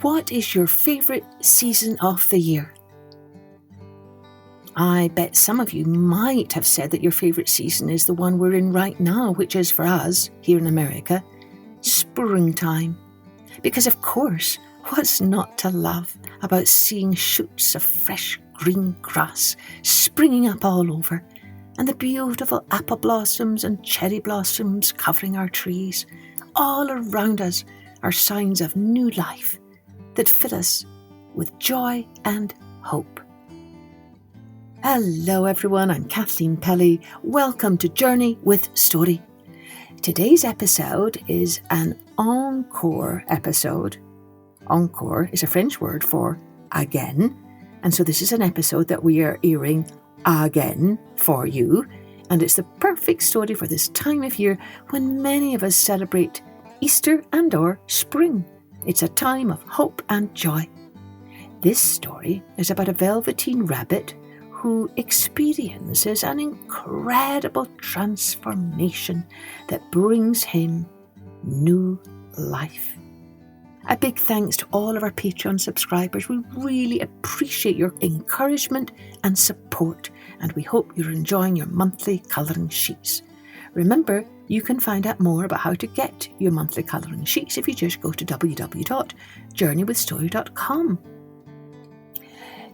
what is your favourite season of the year? I bet some of you might have said that your favourite season is the one we're in right now, which is for us, here in America, springtime. Because of course, what's not to love about seeing shoots of fresh green grass springing up all over, and the beautiful apple blossoms and cherry blossoms covering our trees. All around us are signs of new life that fill us with joy and hope. Hello everyone, I'm Kathleen Pelly. Welcome to Journey with Story. Today's episode is an encore episode. Encore is a French word for again, and so this is an episode that we are airing again for you, and it's the perfect story for this time of year when many of us celebrate Easter and or spring. It's a time of hope and joy. This story is about a velveteen rabbit who experiences an incredible transformation that brings him new life. A big thanks to all of our Patreon subscribers. We really appreciate your encouragement and support, and we hope you're enjoying your monthly colouring sheets. Remember, you can find out more about how to get your monthly colouring sheets if you just go to www.journeywithstory.com.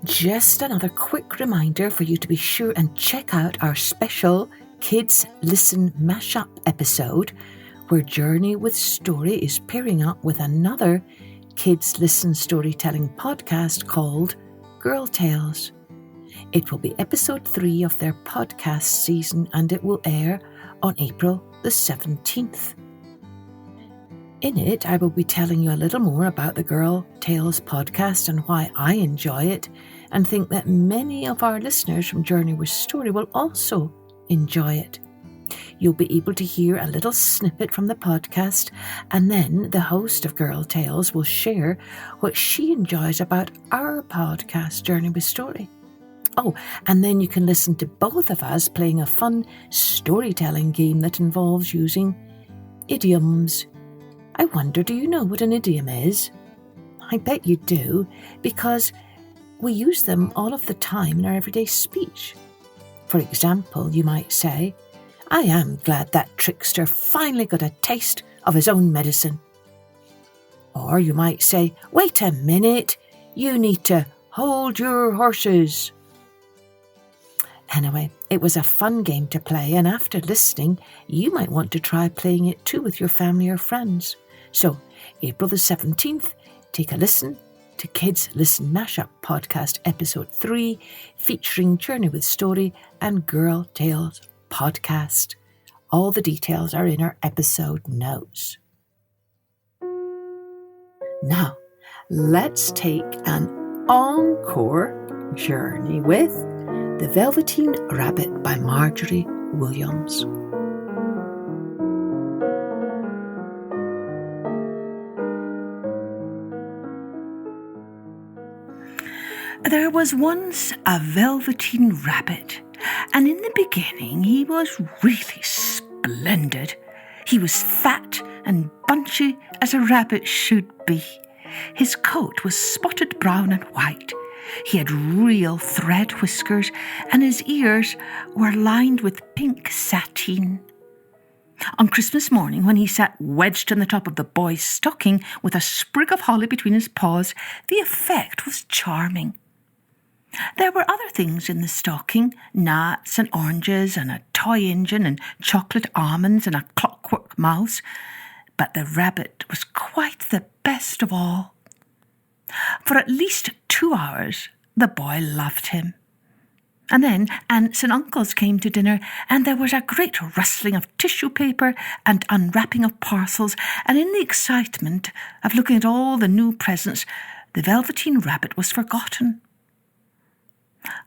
Just another quick reminder for you to be sure and check out our special Kids Listen Mashup episode, where Journey with Story is pairing up with another Kids Listen storytelling podcast called Girl Tales. It will be episode 3 of their podcast season, and it will air on April the 17th. In it, I will be telling you a little more about the Girl Tales podcast and why I enjoy it, and think that many of our listeners from Journey with Story will also enjoy it. You'll be able to hear a little snippet from the podcast, and then the host of Girl Tales will share what she enjoys about our podcast, Journey with Story. Oh, and then you can listen to both of us playing a fun storytelling game that involves using idioms. I wonder, do you know what an idiom is? I bet you do, because we use them all of the time in our everyday speech. For example, you might say, I am glad that trickster finally got a taste of his own medicine. Or you might say, wait a minute, you need to hold your horses. Anyway, it was a fun game to play, and after listening, you might want to try playing it too with your family or friends. So, April the 17th, take a listen to Kids Listen Mashup Podcast Episode 3, featuring Journey with Story and Girl Tales Podcast. All the details are in our episode notes. Now, let's take an encore journey with The Velveteen Rabbit by Marjorie Williams. There was once a velveteen rabbit, and in the beginning he was really splendid. He was fat and bunchy as a rabbit should be. His coat was spotted brown and white. He had real thread whiskers, and his ears were lined with pink sateen. On Christmas morning, when he sat wedged on the top of the boy's stocking with a sprig of holly between his paws, the effect was charming. There were other things in the stocking, nuts and oranges and a toy engine and chocolate almonds and a clockwork mouse, but the rabbit was quite the best of all. For at least 2 hours, the boy loved him. And then aunts and uncles came to dinner, and there was a great rustling of tissue paper and unwrapping of parcels, and in the excitement of looking at all the new presents, the Velveteen Rabbit was forgotten.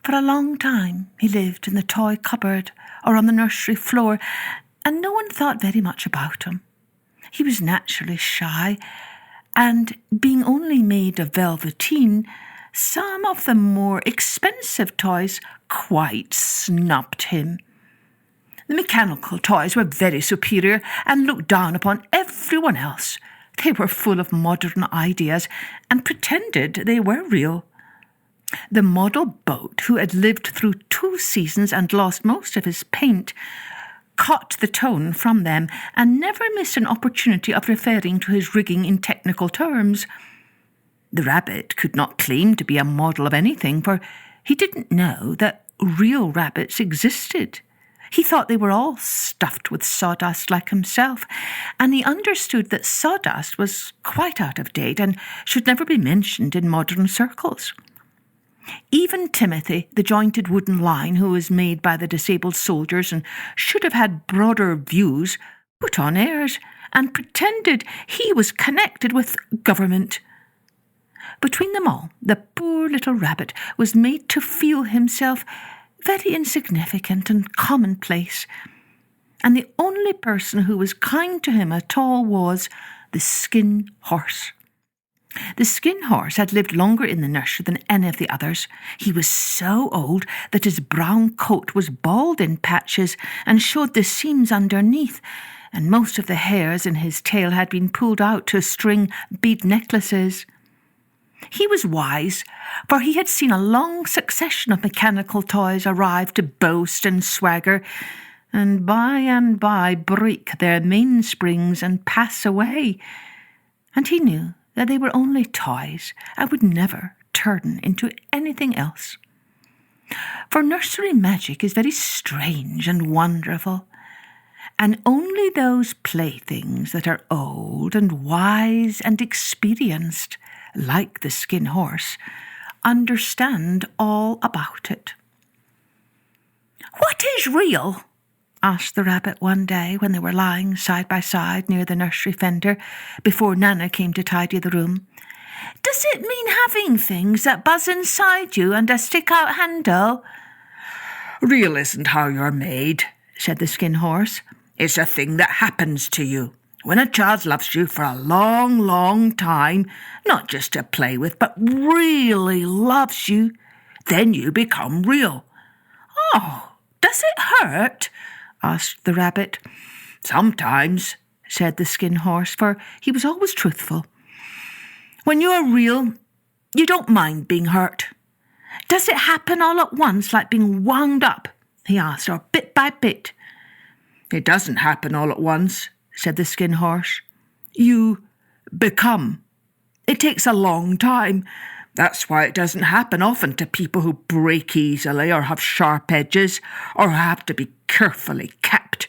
For a long time he lived in the toy cupboard or on the nursery floor, and no one thought very much about him. He was naturally shy, and being only made of velveteen, some of the more expensive toys quite snubbed him. The mechanical toys were very superior and looked down upon everyone else, They were full of modern ideas and pretended they were real. The model boat, who had lived through 2 seasons and lost most of his paint, caught the tone from them and never missed an opportunity of referring to his rigging in technical terms. The rabbit could not claim to be a model of anything, for he didn't know that real rabbits existed. He thought they were all stuffed with sawdust like himself, and he understood that sawdust was quite out of date and should never be mentioned in modern circles. Even Timothy, the jointed wooden line who was made by the disabled soldiers and should have had broader views, put on airs and pretended he was connected with government. Between them all, the poor little rabbit was made to feel himself very insignificant and commonplace, and the only person who was kind to him at all was the Skin Horse. The Skin Horse had lived longer in the nursery than any of the others. He was so old that his brown coat was bald in patches and showed the seams underneath, and most of the hairs in his tail had been pulled out to string bead necklaces. He was wise, for he had seen a long succession of mechanical toys arrive to boast and swagger, and by break their mainsprings and pass away. And he knew that they were only toys and would never turn into anything else. For nursery magic is very strange and wonderful, and only those playthings that are old and wise and experienced, like the Skin Horse, understand all about it. "What is real?" asked the rabbit one day when they were lying side by side near the nursery fender before Nana came to tidy the room. "Does it mean having things that buzz inside you and a stick-out handle?" "Real isn't how you're made," said the Skin Horse. "It's a thing that happens to you. When a child loves you for a long, long time, not just to play with, but really loves you, then you become real." "Oh, does it hurt?" asked the rabbit. "Sometimes," said the Skin Horse, for he was always truthful. "When you are real, you don't mind being hurt." "Does it happen all at once, like being wound up?" he asked, "or bit by bit?" "It doesn't happen all at once," said the Skin Horse. "You become. It takes a long time. That's why it doesn't happen often to people who break easily or have sharp edges or have to be carefully kept.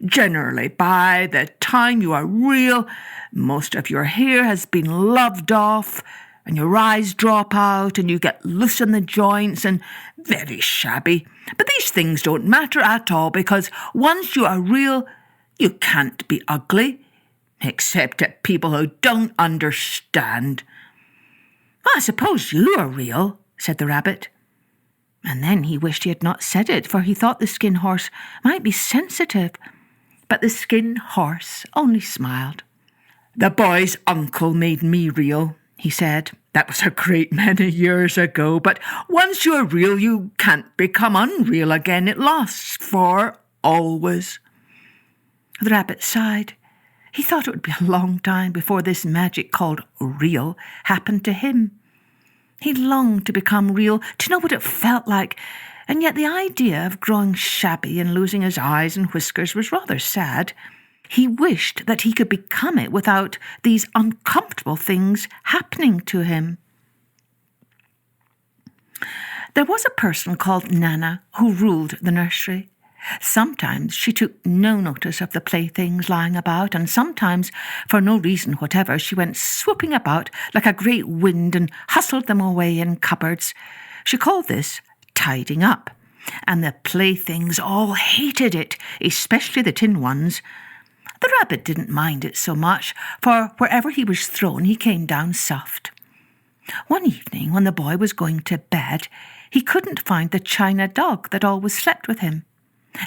Generally, by the time you are real, most of your hair has been loved off and your eyes drop out and you get loose in the joints and very shabby. But these things don't matter at all, because once you are real, you can't be ugly, except at people who don't understand." "I suppose you are real," said the rabbit. And then he wished he had not said it, for he thought the Skin Horse might be sensitive. But the Skin Horse only smiled. "The boy's uncle made me real," he said. "That was a great many years ago, but once you're real, you can't become unreal again. It lasts for always." The rabbit sighed. He thought it would be a long time before this magic called real happened to him. He longed to become real, to know what it felt like, and yet the idea of growing shabby and losing his eyes and whiskers was rather sad. He wished that he could become it without these uncomfortable things happening to him. There was a person called Nana who ruled the nursery. Sometimes she took no notice of the playthings lying about, and sometimes, for no reason whatever, she went swooping about like a great wind and hustled them away in cupboards. She called this tidying up, and the playthings all hated it, especially the tin ones. The rabbit didn't mind it so much, for wherever he was thrown, he came down soft. One evening, when the boy was going to bed, he couldn't find the china dog that always slept with him.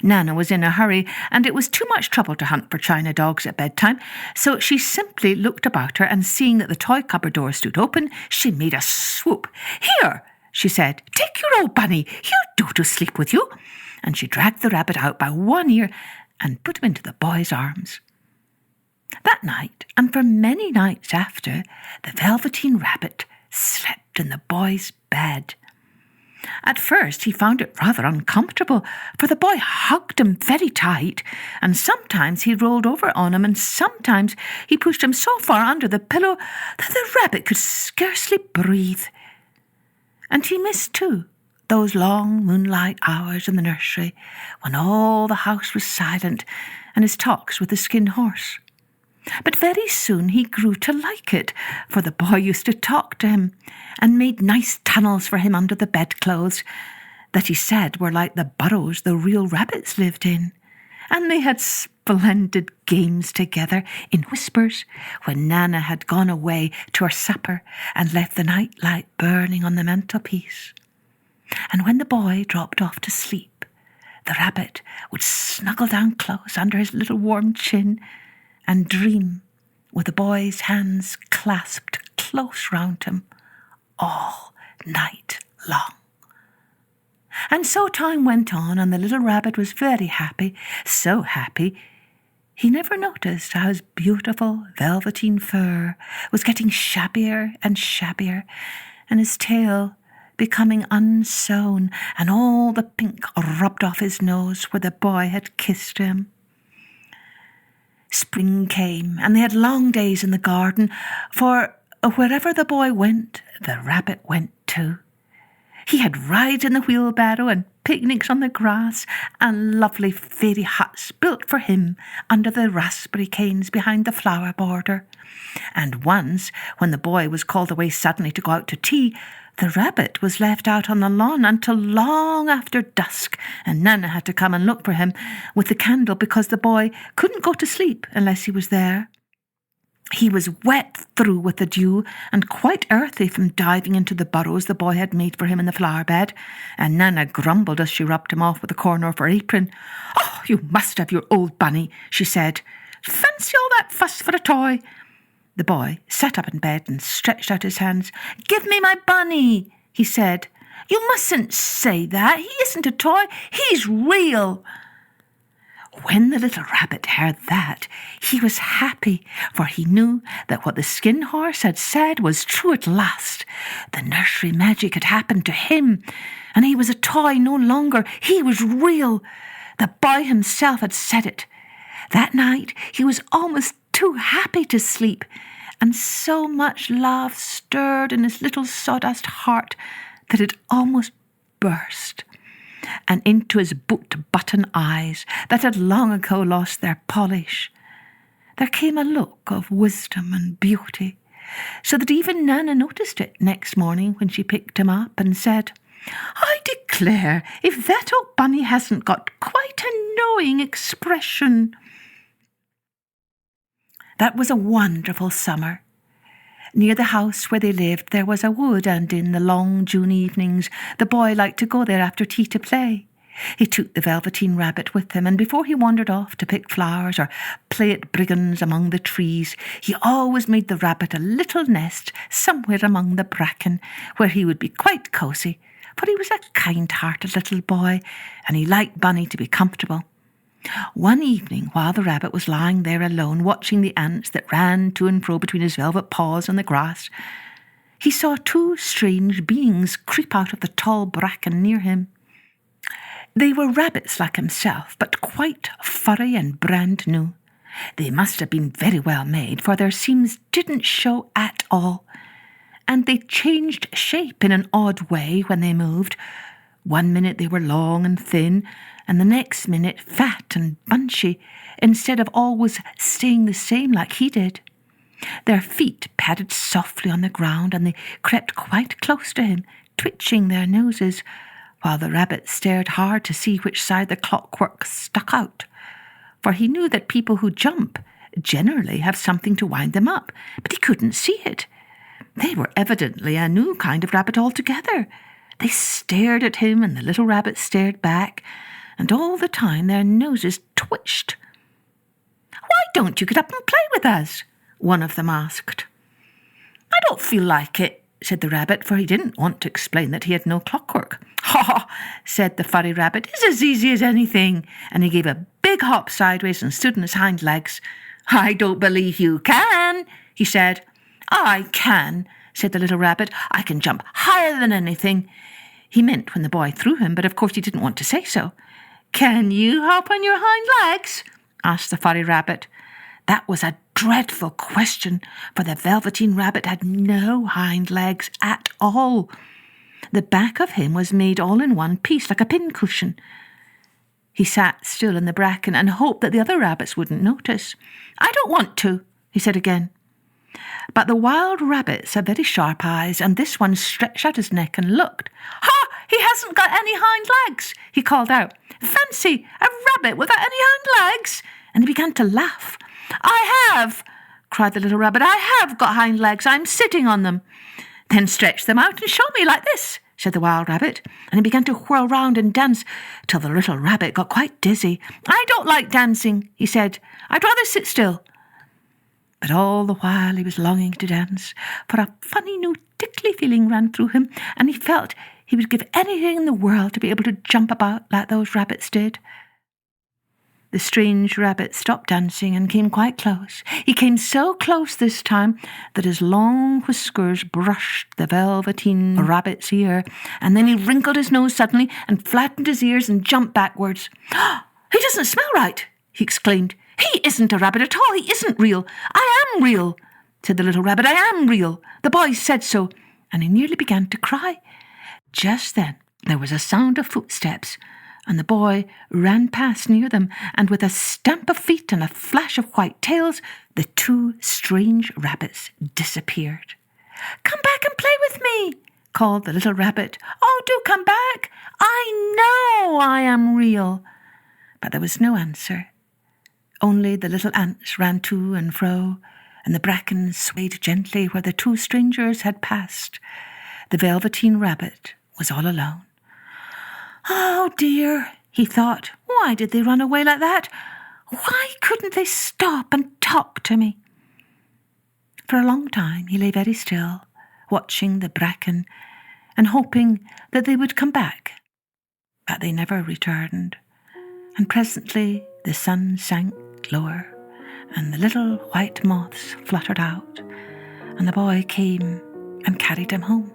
Nana was in a hurry, and it was too much trouble to hunt for china dogs at bedtime, so she simply looked about her, and seeing that the toy cupboard door stood open, she made a swoop. "Here," she said, "take your old bunny. He'll do to sleep with you." And she dragged the rabbit out by one ear and put him into the boy's arms. That night, and for many nights after, the Velveteen Rabbit slept in the boy's bed. At first he found it rather uncomfortable, for the boy hugged him very tight, and sometimes he rolled over on him, and sometimes he pushed him so far under the pillow that the rabbit could scarcely breathe. And he missed, too, those long moonlight hours in the nursery when all the house was silent, and his talks with the Skin Horse. But very soon he grew to like it, for the boy used to talk to him and made nice tunnels for him under the bedclothes that he said were like the burrows the real rabbits lived in. And they had splendid games together in whispers when Nana had gone away to her supper and left the night light burning on the mantelpiece. And when the boy dropped off to sleep, the rabbit would snuggle down close under his little warm chin and dream with the boy's hands clasped close round him all night long. And so time went on, and the little rabbit was very happy, so happy he never noticed how his beautiful velveteen fur was getting shabbier and shabbier, and his tail becoming unsewn, and all the pink rubbed off his nose where the boy had kissed him. Spring came, and they had long days in the garden, for wherever the boy went, the rabbit went too. He had rides in the wheelbarrow and picnics on the grass and lovely fairy huts built for him under the raspberry canes behind the flower border. And once, when the boy was called away suddenly to go out to tea, the rabbit was left out on the lawn until long after dusk, and Nana had to come and look for him with the candle because the boy couldn't go to sleep unless he was there. He was wet through with the dew and quite earthy from diving into the burrows the boy had made for him in the flower bed, and Nana grumbled as she rubbed him off with the corner of her apron. "Oh, you must have your old bunny," she said. "Fancy all that fuss for a toy." The boy sat up in bed and stretched out his hands. "Give me my bunny," he said. "You mustn't say that. He isn't a toy. He's real." When the little rabbit heard that, he was happy, for he knew that what the Skin Horse had said was true at last. The nursery magic had happened to him, and he was a toy no longer. He was real. The boy himself had said it. That night he was almost too happy to sleep, and so much love stirred in his little sawdust heart that it almost burst. And into his boot-button eyes that had long ago lost their polish, there came a look of wisdom and beauty, so that even Nana noticed it next morning when she picked him up and said, "I declare, if that old bunny hasn't got quite a knowing expression." That was a wonderful summer. Near the house where they lived there was a wood, and in the long June evenings the boy liked to go there after tea to play. He took the Velveteen Rabbit with him, and before he wandered off to pick flowers or play at brigands among the trees, he always made the rabbit a little nest somewhere among the bracken, where he would be quite cosy, for he was a kind-hearted little boy, and he liked Bunny to be comfortable. One evening, while the rabbit was lying there alone, watching the ants that ran to and fro between his velvet paws on the grass, he saw two strange beings creep out of the tall bracken near him. They were rabbits like himself, but quite furry and brand new. They must have been very well made, for their seams didn't show at all, and they changed shape in an odd way when they moved. One minute they were long and thin, and the next minute fat and bunchy, instead of always staying the same like he did. Their feet padded softly on the ground, and they crept quite close to him, twitching their noses, while the rabbit stared hard to see which side the clockwork stuck out, for he knew that people who jump generally have something to wind them up, but he couldn't see it. They were evidently a new kind of rabbit altogether. They stared at him, and the little rabbit stared back, and all the time their noses twitched. "Why don't you get up and play with us?" one of them asked. "I don't feel like it," said the rabbit, for he didn't want to explain that he had no clockwork. "Ha ha," said the furry rabbit, "it's as easy as anything," and he gave a big hop sideways and stood on his hind legs. "I don't believe you can," he said. "I can," said the little rabbit. "I can jump higher than anything." He meant when the boy threw him, but of course he didn't want to say so. "Can you hop on your hind legs?" asked the furry rabbit. That was a dreadful question, for the Velveteen Rabbit had no hind legs at all. The back of him was made all in one piece, like a pincushion. He sat still in the bracken and hoped that the other rabbits wouldn't notice. "I don't want to," he said again. But the wild rabbits have very sharp eyes, and this one stretched out his neck and looked. "Ha! He hasn't got any hind legs," he called out. "Fancy, a rabbit without any hind legs!" And he began to laugh. "I have," cried the little rabbit. "I have got hind legs. I'm sitting on them." "Then stretch them out and show me like this," said the wild rabbit, and he began to whirl round and dance till the little rabbit got quite dizzy. "I don't like dancing," he said. "I'd rather sit still." But all the while he was longing to dance, for a funny new tickly feeling ran through him, and he felt he would give anything in the world to be able to jump about like those rabbits did. The strange rabbit stopped dancing and came quite close. He came so close this time that his long whiskers brushed the Velveteen Rabbit's ear, and then he wrinkled his nose suddenly and flattened his ears and jumped backwards. "He doesn't smell right," he exclaimed. "He isn't a rabbit at all. He isn't real. I am real," said the little rabbit. "I am real. The boy said so," and he nearly began to cry. Just then there was a sound of footsteps, and the boy ran past near them, and with a stamp of feet and a flash of white tails, the two strange rabbits disappeared. "Come back and play with me," called the little rabbit. "Oh, do come back. I know I am real." But there was no answer. Only the little ants ran to and fro, and the bracken swayed gently where the two strangers had passed. The Velveteen Rabbit was all alone. "Oh dear," he thought. "Why did they run away like that? Why couldn't they stop and talk to me?" For a long time he lay very still, watching the bracken and hoping that they would come back. But they never returned, and presently the sun sank lower, and the little white moths fluttered out, and the boy came and carried him home.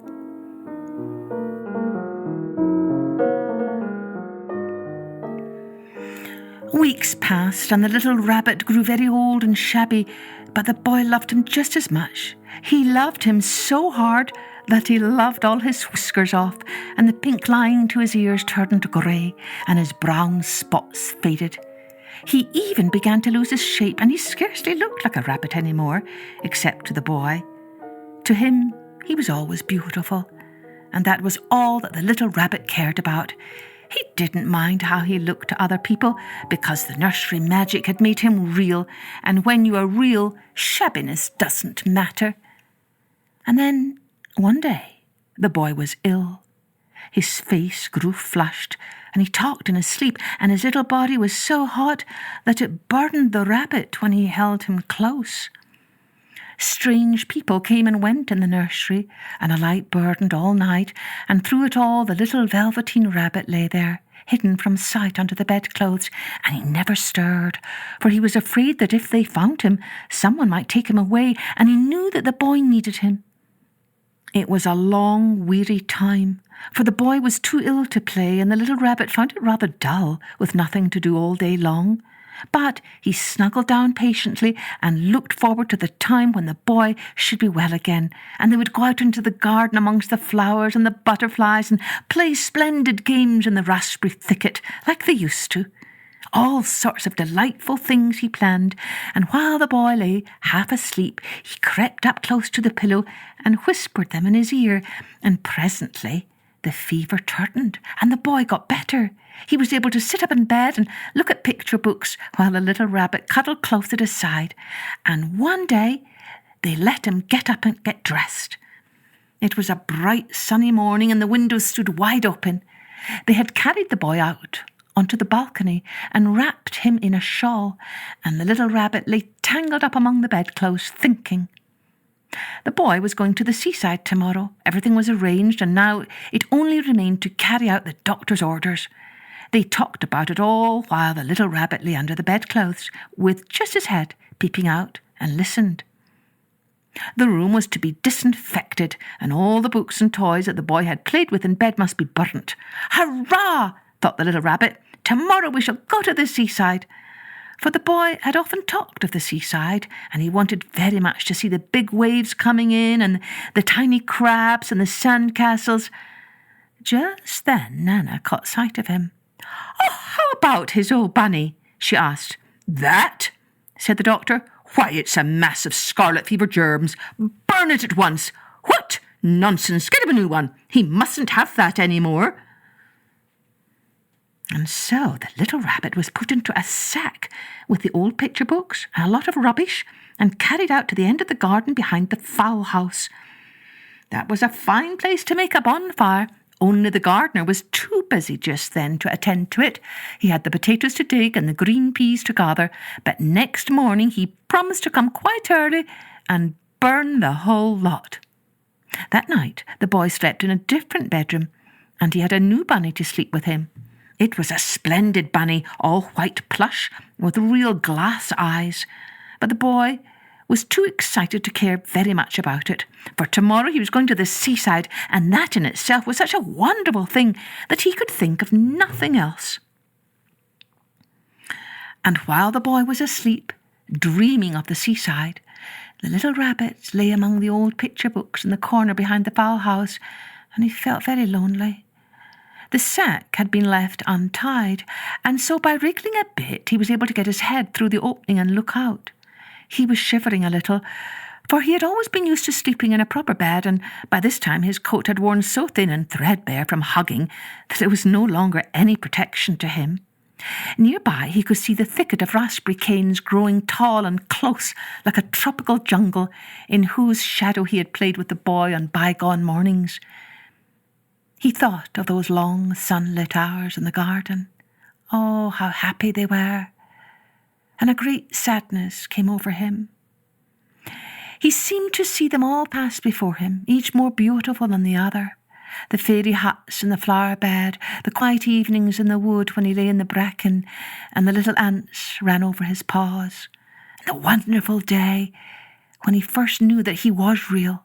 Weeks passed, and the little rabbit grew very old and shabby, but the boy loved him just as much. He loved him so hard that he loved all his whiskers off, and the pink lying to his ears turned grey, and his brown spots faded. He even began to lose his shape, and he scarcely looked like a rabbit anymore, except to the boy. To him, he was always beautiful, and that was all that the little rabbit cared about. He didn't mind how he looked to other people, because the nursery magic had made him real, and when you are real, shabbiness doesn't matter. And then, one day, the boy was ill. His face grew flushed, and he talked in his sleep, and his little body was so hot that it burned the rabbit when he held him close. Strange people came and went in the nursery, and a light burned all night, and through it all the little Velveteen Rabbit lay there, hidden from sight under the bedclothes, and he never stirred, for he was afraid that if they found him, someone might take him away, and he knew that the boy needed him. It was a long, weary time, for the boy was too ill to play, and the little rabbit found it rather dull, with nothing to do all day long. But he snuggled down patiently and looked forward to the time when the boy should be well again, and they would go out into the garden amongst the flowers and the butterflies and play splendid games in the raspberry thicket like they used to. All sorts of delightful things he planned, and while the boy lay half asleep, he crept up close to the pillow and whispered them in his ear, and presently the fever turned, and the boy got better. He was able to sit up in bed and look at picture books while the little rabbit cuddled close at his side, and one day they let him get up and get dressed. It was a bright sunny morning, and the windows stood wide open. They had carried the boy out onto the balcony and wrapped him in a shawl, and the little rabbit lay tangled up among the bedclothes thinking. The boy was going to the seaside tomorrow. Everything was arranged, and now it only remained to carry out the doctor's orders. They talked about it all while the little rabbit lay under the bedclothes, with just his head peeping out, and listened. The room was to be disinfected, and all the books and toys that the boy had played with in bed must be burnt. Hurrah! thought the little rabbit. Tomorrow we shall go to the seaside. For the boy had often talked of the seaside, and he wanted very much to see the big waves coming in, and the tiny crabs and the sand castles. Just then Nana caught sight of him. "Oh, how about his old bunny?" she asked. "That?" said the doctor. "Why, it's a mass of scarlet fever germs. Burn it at once." "What? Nonsense. Get him a new one. He mustn't have that any more." And so the little rabbit was put into a sack with the old picture books and a lot of rubbish, and carried out to the end of the garden behind the fowl house. That was a fine place to make a bonfire, only the gardener was too busy just then to attend to it. He had the potatoes to dig and the green peas to gather, but next morning he promised to come quite early and burn the whole lot. That night the boy slept in a different bedroom, and he had a new bunny to sleep with him. It was a splendid bunny, all white plush, with real glass eyes. But the boy was too excited to care very much about it, for tomorrow he was going to the seaside, and that in itself was such a wonderful thing that he could think of nothing else. And while the boy was asleep, dreaming of the seaside, the little rabbit lay among the old picture books in the corner behind the fowl house, and he felt very lonely. The sack had been left untied, and so by wriggling a bit he was able to get his head through the opening and look out. He was shivering a little, for he had always been used to sleeping in a proper bed, and by this time his coat had worn so thin and threadbare from hugging that there was no longer any protection to him. Nearby he could see the thicket of raspberry canes growing tall and close like a tropical jungle, in whose shadow he had played with the boy on bygone mornings. He thought of those long sunlit hours in the garden. Oh, how happy they were! And a great sadness came over him. He seemed to see them all pass before him, each more beautiful than the other. The fairy huts in the flower bed, the quiet evenings in the wood when he lay in the bracken, and the little ants ran over his paws, and the wonderful day when he first knew that he was real.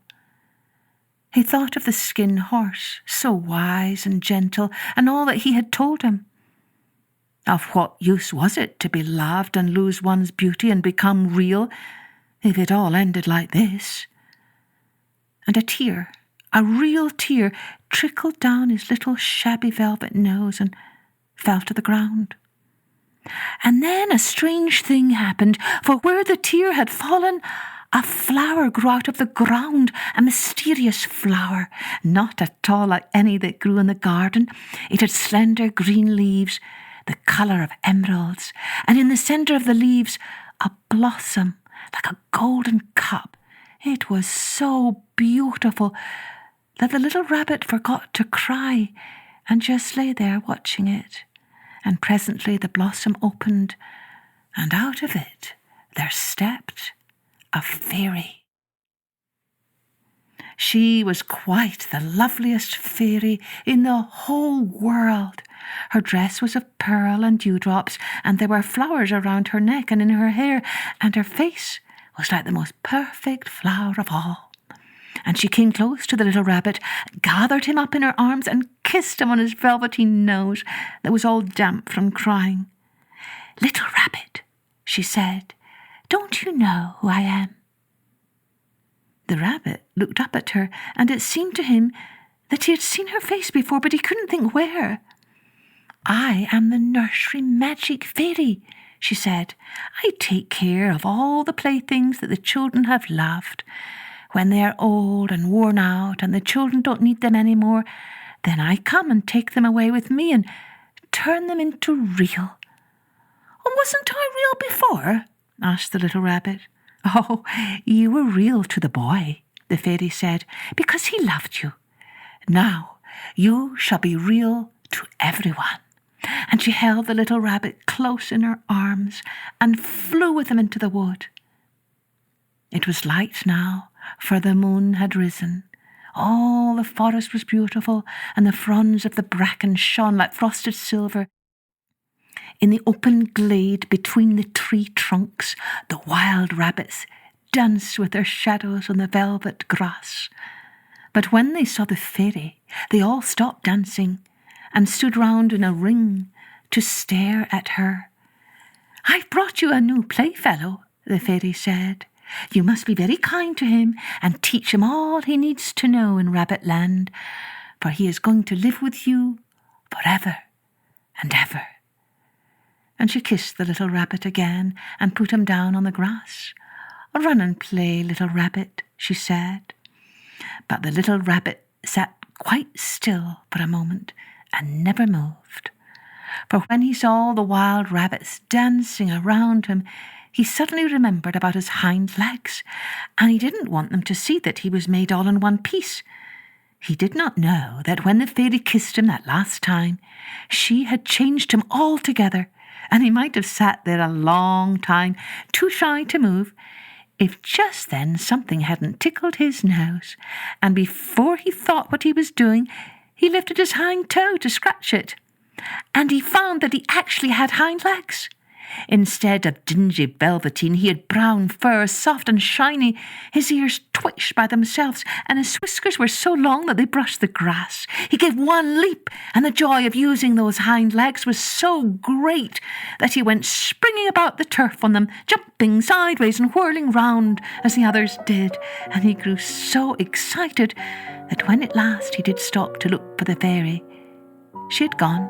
He thought of the skin horse, so wise and gentle, and all that he had told him. Of what use was it to be loved and lose one's beauty and become real, if it all ended like this? And a tear, a real tear, trickled down his little shabby velvet nose and fell to the ground. And then a strange thing happened, for where the tear had fallen, a flower grew out of the ground, a mysterious flower, not at all like any that grew in the garden. It had slender green leaves, the colour of emeralds, and in the centre of the leaves a blossom like a golden cup. It was so beautiful that the little rabbit forgot to cry and just lay there watching it. And presently the blossom opened, and out of it there stepped a fairy. She was quite the loveliest fairy in the whole world. Her dress was of pearl and dewdrops, and there were flowers around her neck and in her hair, and her face was like the most perfect flower of all. And she came close to the little rabbit, gathered him up in her arms, and kissed him on his velveteen nose that was all damp from crying. "Little rabbit," she said, "don't you know who I am?" The rabbit looked up at her, and it seemed to him that he had seen her face before, but he couldn't think where. "I am the nursery magic fairy," she said. "I take care of all the playthings that the children have loved. When they are old and worn out and the children don't need them any more, then I come and take them away with me and turn them into real." "Oh, wasn't I real before?" asked the little rabbit. "Oh, you were real to the boy," the fairy said, "because he loved you. Now you shall be real to everyone." And she held the little rabbit close in her arms and flew with him into the wood. It was light now, for the moon had risen. All the forest was beautiful, and the fronds of the bracken shone like frosted silver. In the open glade between the tree trunks, the wild rabbits danced with their shadows on the velvet grass. But when they saw the fairy, they all stopped dancing and stood round in a ring to stare at her. "I've brought you a new playfellow," the fairy said. "You must be very kind to him and teach him all he needs to know in Rabbitland, for he is going to live with you forever and ever." And she kissed the little rabbit again and put him down on the grass. "Run and play, little rabbit," she said. But the little rabbit sat quite still for a moment and never moved. For when he saw all the wild rabbits dancing around him, he suddenly remembered about his hind legs, and he didn't want them to see that he was made all in one piece. He did not know that when the fairy kissed him that last time, she had changed him altogether, and he might have sat there a long time, too shy to move, if just then something hadn't tickled his nose, and before he thought what he was doing, he lifted his hind toe to scratch it, and he found that he actually had hind legs. Instead of dingy velveteen, he had brown fur, soft and shiny. His ears twitched by themselves, and his whiskers were so long that they brushed the grass. He gave one leap, and the joy of using those hind legs was so great that he went springing about the turf on them, jumping sideways and whirling round as the others did, and he grew so excited that when at last he did stop to look for the fairy, she had gone.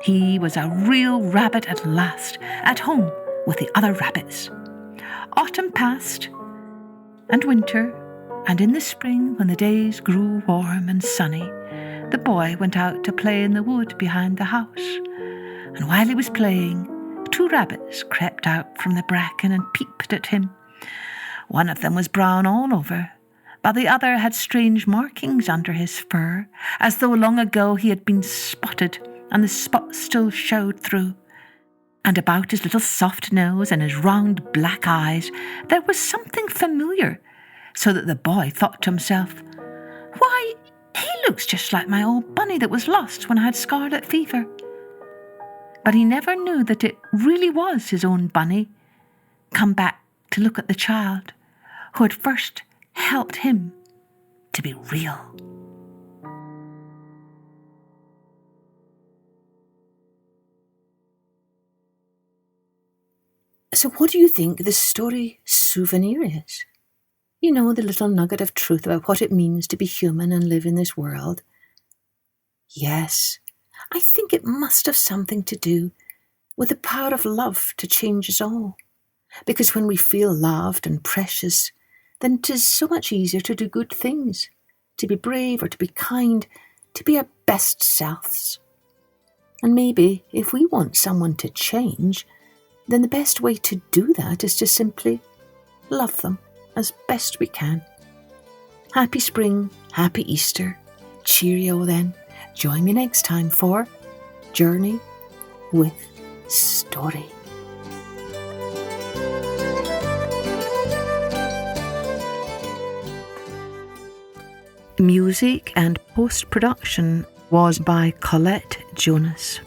He was a real rabbit at last, at home with the other rabbits. Autumn passed, and winter, and in the spring, when the days grew warm and sunny, the boy went out to play in the wood behind the house. And while he was playing, 2 rabbits crept out from the bracken and peeped at him. One of them was brown all over, but the other had strange markings under his fur, as though long ago he had been spotted, and the spots still showed through. And about his little soft nose and his round black eyes there was something familiar, so that the boy thought to himself, "Why, he looks just like my old bunny that was lost when I had scarlet fever." But he never knew that it really was his own bunny, come back to look at the child who had first helped him to be real. So what do you think the story Souvenir is? You know, the little nugget of truth about what it means to be human and live in this world. Yes, I think it must have something to do with the power of love to change us all. Because when we feel loved and precious, then 'tis so much easier to do good things, to be brave or to be kind, to be our best selves. And maybe if we want someone to change, then the best way to do that is to simply love them as best we can. Happy spring, happy Easter. Cheerio then. Join me next time for Journey with Story. Music and post-production was by Colette Jonas.